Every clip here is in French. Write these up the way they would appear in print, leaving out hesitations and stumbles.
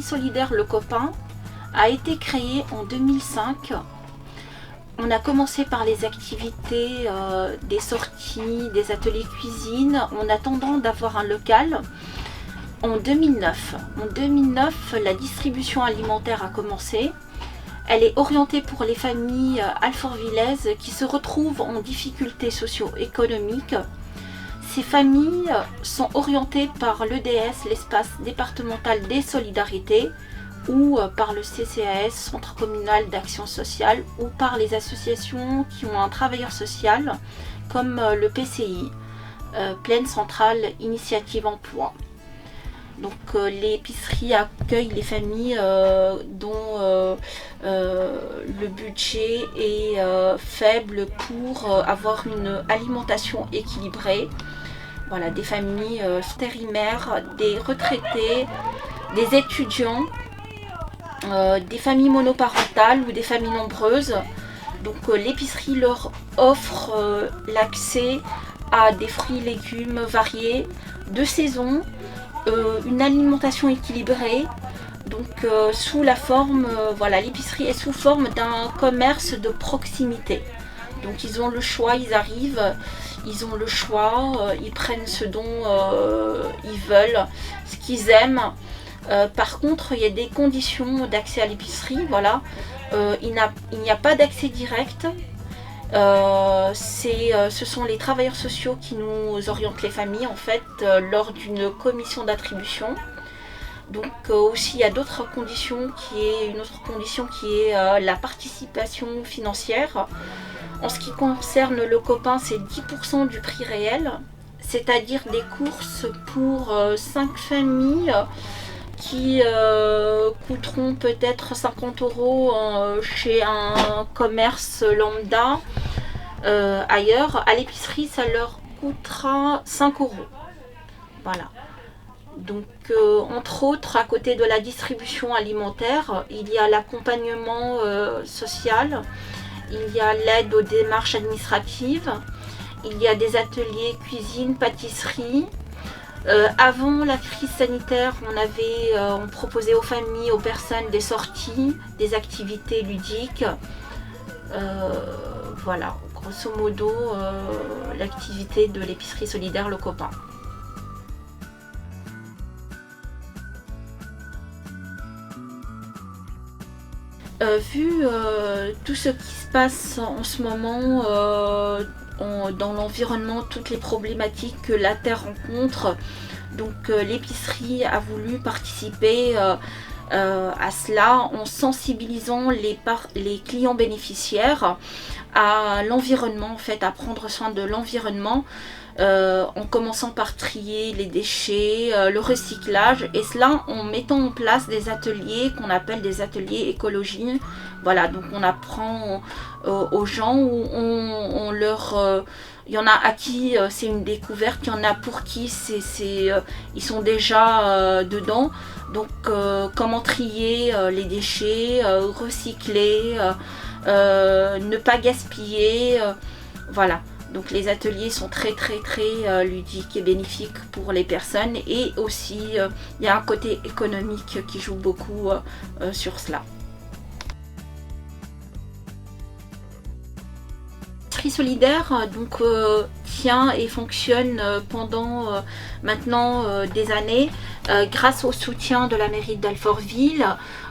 solidaire Le Copain a été créée en 2005. On a commencé par les activités, des sorties, des ateliers cuisine, en attendant d'avoir un local. En 2009, la distribution alimentaire a commencé. Elle est orientée pour les familles alfortvillaises qui se retrouvent en difficulté socio-économique. Ces familles sont orientées par l'EDS, l'espace départemental des solidarités, ou par le CCAS, Centre communal d'action sociale, ou par les associations qui ont un travailleur social, comme le PCI, Plaine Centrale Initiative Emploi. Donc l'épicerie accueille les familles dont le budget est faible pour avoir une alimentation équilibrée. Voilà, des familles intérimaires, des retraités, des étudiants, des familles monoparentales ou des familles nombreuses. Donc l'épicerie leur offre l'accès à des fruits et légumes variés, de saison, une alimentation équilibrée. Donc sous la forme, voilà, l'épicerie est sous forme d'un commerce de proximité. Donc ils ont le choix, ils arrivent, ils ont le choix, ils prennent ce dont ils veulent, ce qu'ils aiment. Par contre, il y a des conditions d'accès à l'épicerie. Voilà. Il n'y a pas d'accès direct. Ce sont les travailleurs sociaux qui nous orientent les familles en fait lors d'une commission d'attribution. Donc aussi il y a une autre condition qui est la participation financière. En ce qui concerne Le Copain, c'est 10% du prix réel, c'est-à-dire des courses pour 5 familles qui coûteront peut-être 50 € chez un commerce lambda. Ailleurs, à l'épicerie, ça leur coûtera 5 €. Voilà. Donc, entre autres, à côté de la distribution alimentaire, il y a l'accompagnement social, il y a l'aide aux démarches administratives, il y a des ateliers cuisine, pâtisserie. Avant la crise sanitaire, on proposait aux familles, aux personnes des sorties, des activités ludiques. Voilà, grosso modo, l'activité de l'épicerie solidaire Le Copain. Vu tout ce qui se passe en ce moment dans l'environnement, toutes les problématiques que la Terre rencontre, donc l'épicerie a voulu participer à cela en sensibilisant les clients bénéficiaires à l'environnement, en fait, à prendre soin de l'environnement, en commençant par trier les déchets, le recyclage, et cela en mettant en place des ateliers qu'on appelle des ateliers écologie. Voilà, donc on apprend aux gens, où on leur... il y en a à qui c'est une découverte, il y en a pour qui ils sont déjà dedans. Donc comment trier les déchets, recycler, ne pas gaspiller, voilà. Donc les ateliers sont très ludiques et bénéfiques pour les personnes, et aussi il y a un côté économique qui joue beaucoup sur cela. L'épicerie solidaire donc tient et fonctionne pendant maintenant des années grâce au soutien de la mairie d'Alfortville,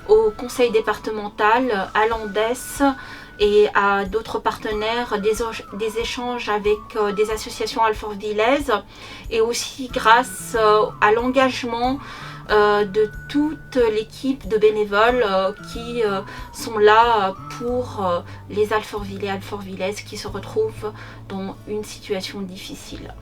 au conseil départemental, à l'ANDES et à d'autres partenaires, des échanges avec des associations alfortvillaises, et aussi grâce à l'engagement de toute l'équipe de bénévoles qui sont là pour les alfortvillais et alfortvillaises qui se retrouvent dans une situation difficile.